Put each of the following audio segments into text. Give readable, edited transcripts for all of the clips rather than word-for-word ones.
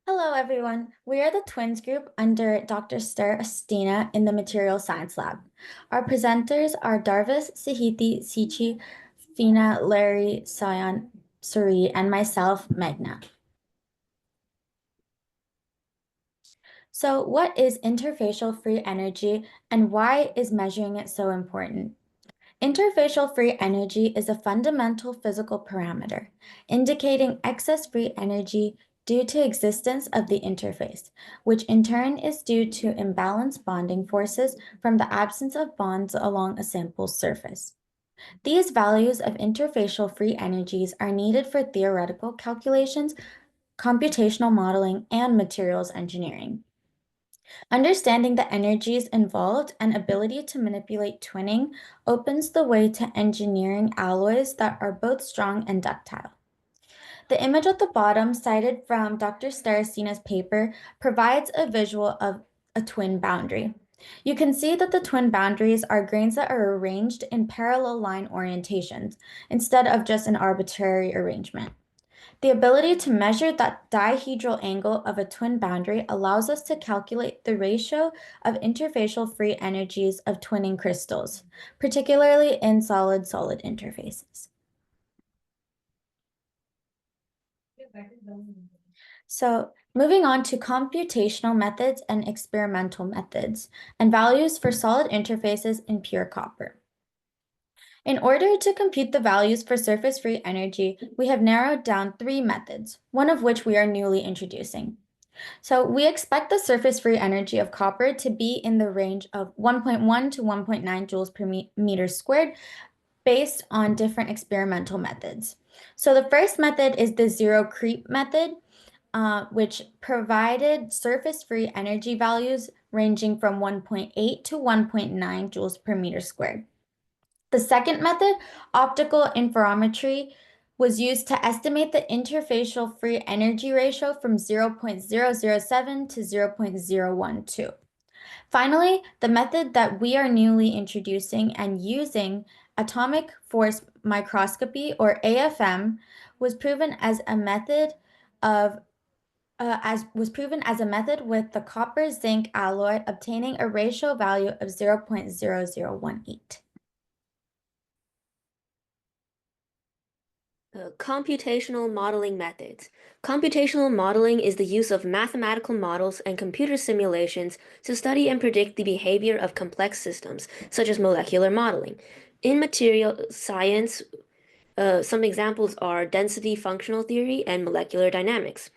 Hello, everyone. We are the twins group under Dr. Stir Astina in the Material Science Lab. Our presenters are Darvis, Sahiti, Sichi, Fina, Larry, Sayan, Suri, and myself, Meghna. So, what is interfacial free energy and why is measuring it so important? Interfacial free energy is a fundamental physical parameter indicating excess free energy due to existence of the interface, which in turn is due to imbalanced bonding forces from the absence of bonds along a sample surface. These values of interfacial free energies are needed for theoretical calculations, computational modeling, and materials engineering. Understanding the energies involved and ability to manipulate twinning opens the way to engineering alloys that are both strong and ductile. The image at the bottom, cited from Dr. Starostina's paper, provides a visual of a twin boundary. You can see that the twin boundaries are grains that are arranged in parallel line orientations instead of just an arbitrary arrangement. The ability to measure that dihedral angle of a twin boundary allows us to calculate the ratio of interfacial free energies of twinning crystals, particularly in solid-solid interfaces. So, moving on to computational methods and experimental methods, and values for solid interfaces in pure copper. In order to compute the values for surface-free energy, we have narrowed down three methods, one of which we are newly introducing. So we expect the surface-free energy of copper to be in the range of 1.1 to 1.9 joules per meter squared based on different experimental methods. So the first method is the zero creep method, which provided surface-free energy values ranging from 1.8 to 1.9 joules per meter squared. The second method, optical interferometry, was used to estimate the interfacial free energy ratio from 0.007 to 0.012. Finally, the method that we are newly introducing and using, atomic force microscopy, or AFM, was proven as a method of with the copper zinc alloy obtaining a ratio value of 0.0018. Computational modeling methods. Computational modeling is the use of mathematical models and computer simulations to study and predict the behavior of complex systems, such as molecular modeling. In material science, some examples are density functional theory and molecular dynamics.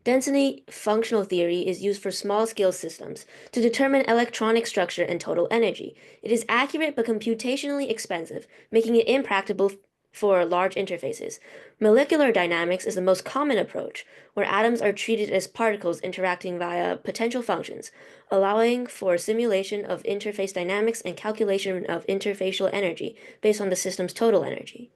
Density functional theory is used for small-scale systems to determine electronic structure and total energy. It is accurate but computationally expensive, making it impractical for large interfaces. Molecular dynamics is the most common approach, where atoms are treated as particles interacting via potential functions, allowing for simulation of interface dynamics and calculation of interfacial energy based on the system's total energy.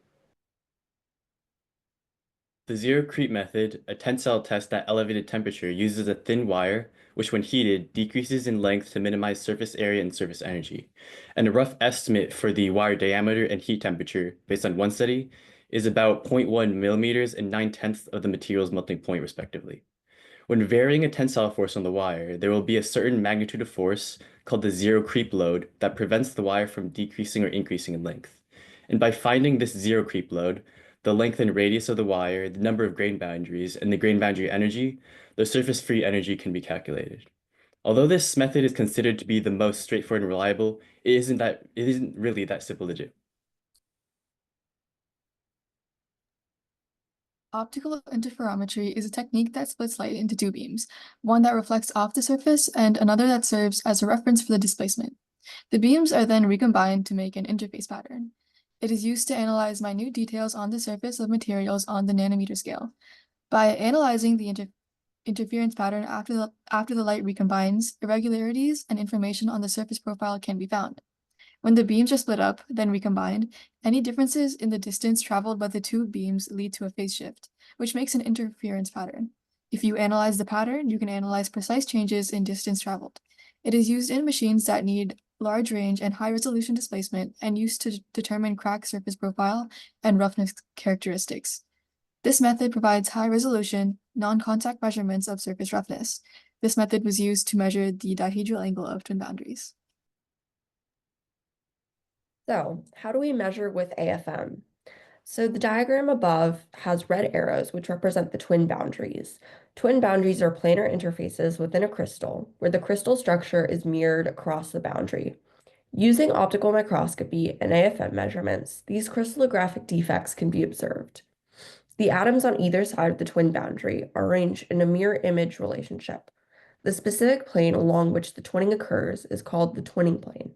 The zero creep method, a tensile test at elevated temperature, uses a thin wire, which when heated, decreases in length to minimize surface area and surface energy. And a rough estimate for the wire diameter and heat temperature, based on one study, is about 0.1 millimeters and 9/10 of the material's melting point, respectively. When varying a tensile force on the wire, there will be a certain magnitude of force, called the zero creep load, that prevents the wire from decreasing or increasing in length. And by finding this zero creep load, the length and radius of the wire, the number of grain boundaries, and the grain boundary energy, the surface free energy can be calculated. Although this method is considered to be the most straightforward and reliable, it isn't really that simple to do. Optical interferometry is a technique that splits light into two beams, one that reflects off the surface and another that serves as a reference for the displacement. The beams are then recombined to make an interface pattern. It is used to analyze minute details on the surface of materials on the nanometer scale. By analyzing the interference pattern after the light recombines, irregularities and information on the surface profile can be found. When the beams are split up, then recombined, any differences in the distance traveled by the two beams lead to a phase shift, which makes an interference pattern. If you analyze the pattern, you can analyze precise changes in distance traveled. It is used in machines that need large range and high resolution displacement and used to determine crack surface profile and roughness characteristics. This method provides high resolution, non-contact measurements of surface roughness. This method was used to measure the dihedral angle of twin boundaries. So, how do we measure with AFM? So the diagram above has red arrows, which represent the twin boundaries. Twin boundaries are planar interfaces within a crystal, where the crystal structure is mirrored across the boundary. Using optical microscopy and AFM measurements, these crystallographic defects can be observed. The atoms on either side of the twin boundary are arranged in a mirror image relationship. The specific plane along which the twinning occurs is called the twinning plane.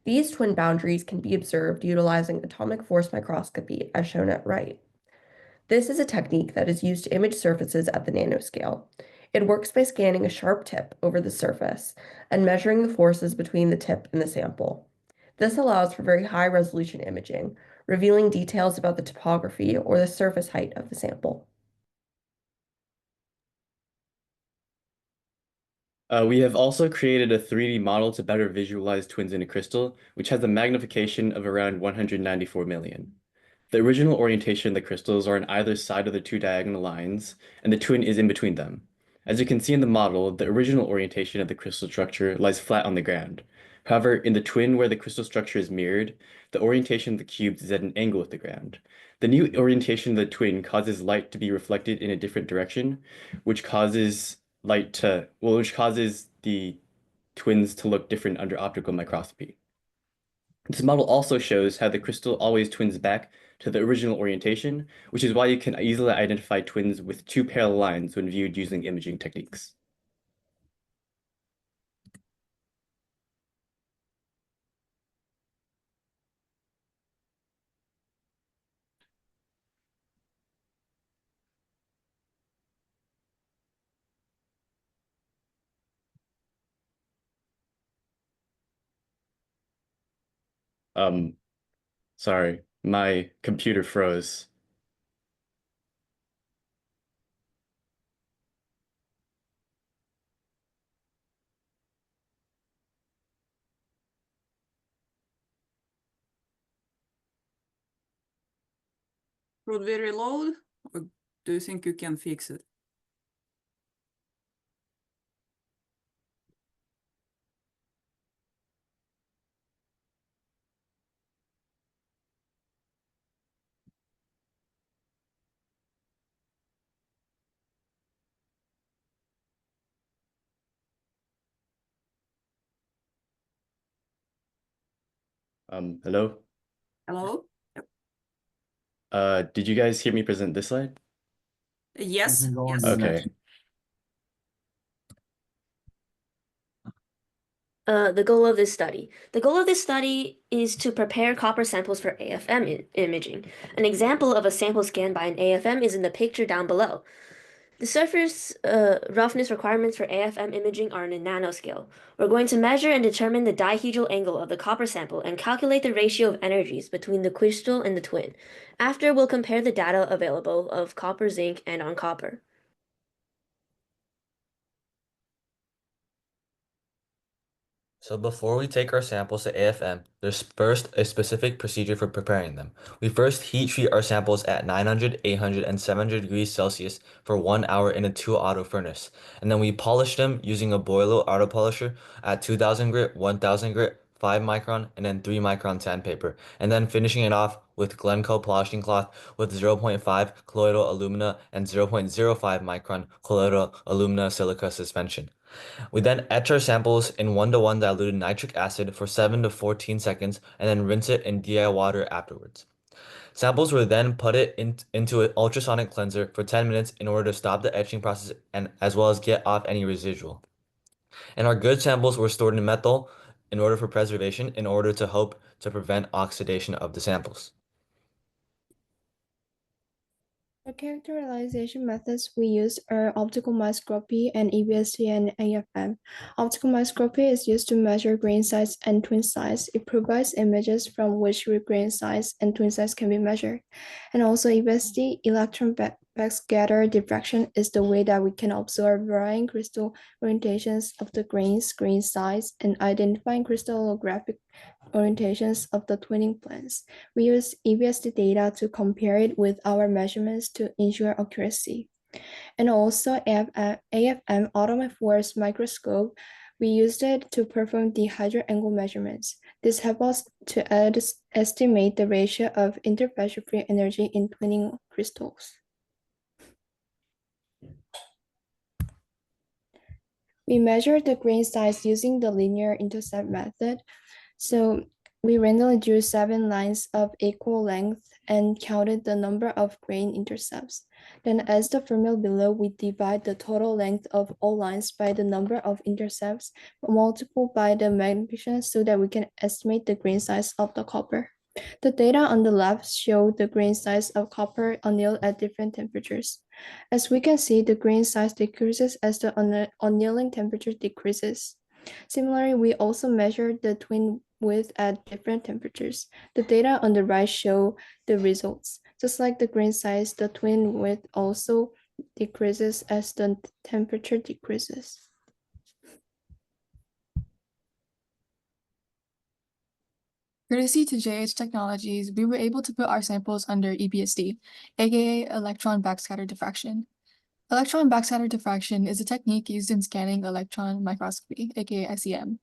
These twin boundaries can be observed utilizing atomic force microscopy, as shown at right. This is a technique that is used to image surfaces at the nanoscale. It works by scanning a sharp tip over the surface and measuring the forces between the tip and the sample. This allows for very high resolution imaging, revealing details about the topography or the surface height of the sample. We have also created a 3D model to better visualize twins in a crystal, which has a magnification of around 194 million. The original orientation of the crystals are on either side of the two diagonal lines, and the twin is in between them. As you can see in the model, the original orientation of the crystal structure lies flat on the ground. However, in the twin where the crystal structure is mirrored, the orientation of the cubes is at an angle with the ground. The new orientation of the twin causes light to be reflected in a different direction, which causes which causes the twins to look different under optical microscopy. This model also shows how the crystal always twins back to the original orientation, which is why you can easily identify twins with two parallel lines when viewed using imaging techniques. Sorry, my computer froze. Should we reload, or do you think you can fix it? Hello? Hello? Did you guys hear me present this slide? Yes, yes. Okay. The goal of this study. The goal of this study is to prepare copper samples for AFM imaging. An example of a sample scanned by an AFM is in the picture down below. The surface roughness requirements for AFM imaging are in a nanoscale. We're going to measure and determine the dihedral angle of the copper sample and calculate the ratio of energies between the crystal and the twin. After, we'll compare the data available of copper, zinc, and on copper. So before we take our samples to AFM, there's first a specific procedure for preparing them. We first heat treat our samples at 900, 800, and 700 degrees Celsius for 1 hour in a 2-auto furnace. And then we polish them using a boiler auto polisher at 2000 grit, 1000 grit, 5 micron, and then 3 micron sandpaper. And then finishing it off with Glencoe polishing cloth with 0.5 colloidal alumina and 0.05 micron colloidal alumina silica suspension. We then etch our samples in 1:1 diluted nitric acid for 7 to 14 seconds and then rinse it in DI water afterwards. Samples were then put into an ultrasonic cleanser for 10 minutes in order to stop the etching process and as well as get off any residual. And our good samples were stored in methyl in order for preservation in order to hope to prevent oxidation of the samples. The characterization methods we use are optical microscopy and EBSD and AFM. Optical microscopy is used to measure grain size and twin size. It provides images from which grain size and twin size can be measured. And also EBSD, electron backscatter diffraction, is the way that we can observe varying crystal orientations of the grains, grain size, and identifying crystallographic orientations of the twinning planes. We use EBSD data to compare it with our measurements to ensure accuracy. And also AFM automatic force microscope, we used it to perform dihedral angle measurements. This helps us to estimate the ratio of interfacial free energy in twinning crystals. We measured the grain size using the linear intercept method. So we randomly drew 7 lines of equal length and counted the number of grain intercepts. Then as the formula below, we divide the total length of all lines by the number of intercepts, multiplied by the magnification so that we can estimate the grain size of the copper. The data on the left show the grain size of copper annealed at different temperatures. As we can see, the grain size decreases as the annealing temperature decreases. Similarly, we also measured the twin width at different temperatures. The data on the right show the results. Just like the grain size, the twin width also decreases as the temperature decreases. Courtesy to JH Technologies, we were able to put our samples under EBSD, aka electron backscatter diffraction. Electron backscatter diffraction is a technique used in scanning electron microscopy, aka SEM,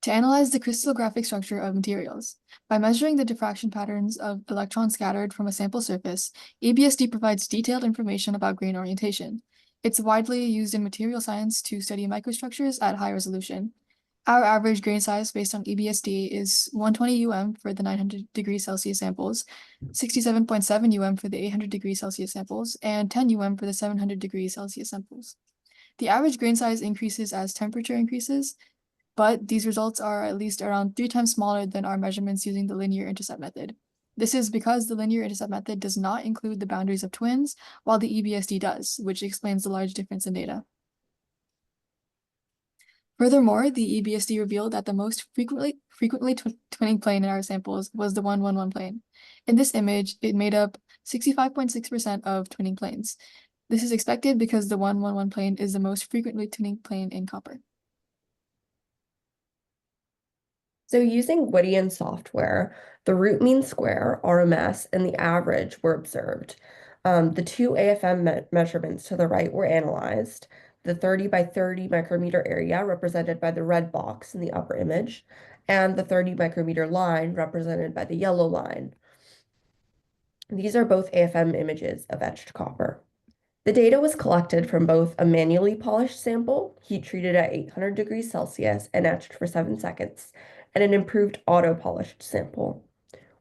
to analyze the crystallographic structure of materials. By measuring the diffraction patterns of electrons scattered from a sample surface, EBSD provides detailed information about grain orientation. It's widely used in material science to study microstructures at high resolution. Our average grain size based on EBSD is 120 UM for the 900 degrees Celsius samples, 67.7 UM for the 800 degrees Celsius samples, and 10 UM for the 700 degrees Celsius samples. The average grain size increases as temperature increases, but these results are at least around 3 times smaller than our measurements using the linear intercept method. This is because the linear intercept method does not include the boundaries of twins, while the EBSD does, which explains the large difference in data. Furthermore, the EBSD revealed that the most frequently twinning plane in our samples was the 111 plane. In this image, it made up 65.6% of twinning planes. This is expected because the 111 plane is the most frequently twinning plane in copper. So using Gwydion software, the root mean square, RMS, and the average were observed. The two AFM measurements to the right were analyzed. The 30 by 30 micrometer area represented by the red box in the upper image, and the 30 micrometer line represented by the yellow line. These are both AFM images of etched copper. The data was collected from both a manually polished sample, heat treated at 800 degrees Celsius and etched for 7 seconds, and an improved auto-polished sample.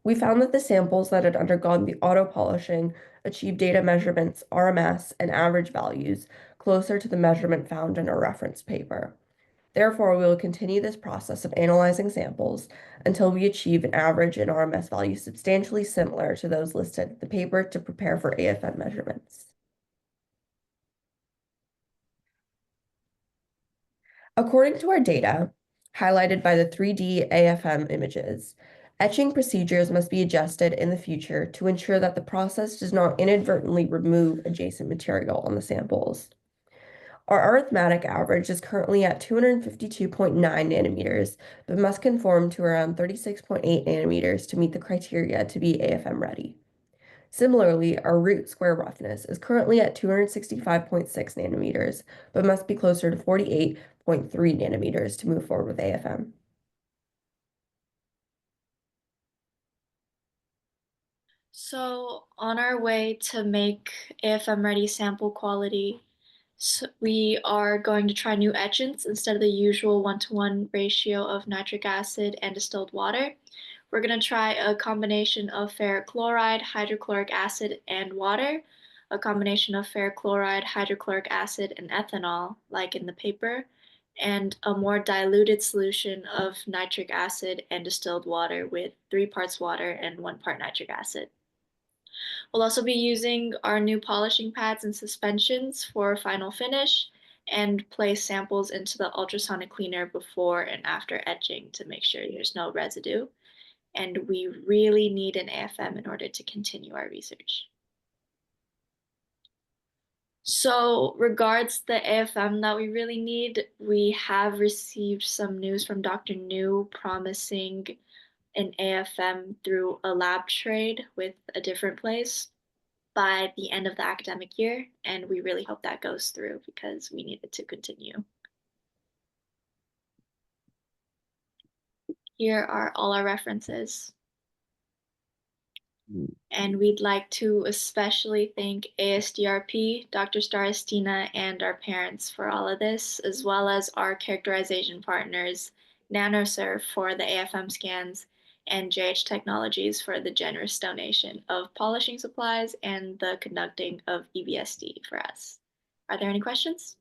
We found that the samples that had undergone the auto-polishing achieved data measurements, RMS, and average values closer to the measurement found in our reference paper. Therefore, we will continue this process of analyzing samples until we achieve an average and RMS value substantially similar to those listed in the paper to prepare for AFM measurements. According to our data, highlighted by the 3D AFM images, etching procedures must be adjusted in the future to ensure that the process does not inadvertently remove adjacent material on the samples. Our arithmetic average is currently at 252.9 nanometers, but must conform to around 36.8 nanometers to meet the criteria to be AFM ready. Similarly, our root square roughness is currently at 265.6 nanometers, but must be closer to 48.3 nanometers to move forward with AFM. So on our way to make AFM ready sample quality, we are going to try new etchants instead of the usual 1-to-1 ratio of nitric acid and distilled water. We're going to try a combination of ferric chloride, hydrochloric acid, and water, a combination of ferric chloride, hydrochloric acid, and ethanol, like in the paper, and a more diluted solution of nitric acid and distilled water with 3 parts water and 1 part nitric acid. We'll also be using our new polishing pads and suspensions for final finish and place samples into the ultrasonic cleaner before and after etching to make sure there's no residue. And we really need an AFM in order to continue our research. So regards the AFM that we really need, we have received some news from Dr. New promising an AFM through a lab trade with a different place. by the end of the academic year, and we really hope that goes through because we need it to continue. Here are all our references. And we'd like to especially thank ASDRP, Dr. Starostina, and our parents for all of this, as well as our characterization partners, NanoSurf for the AFM scans, and JH Technologies for the generous donation of polishing supplies and the conducting of EBSD for us. Are there any questions?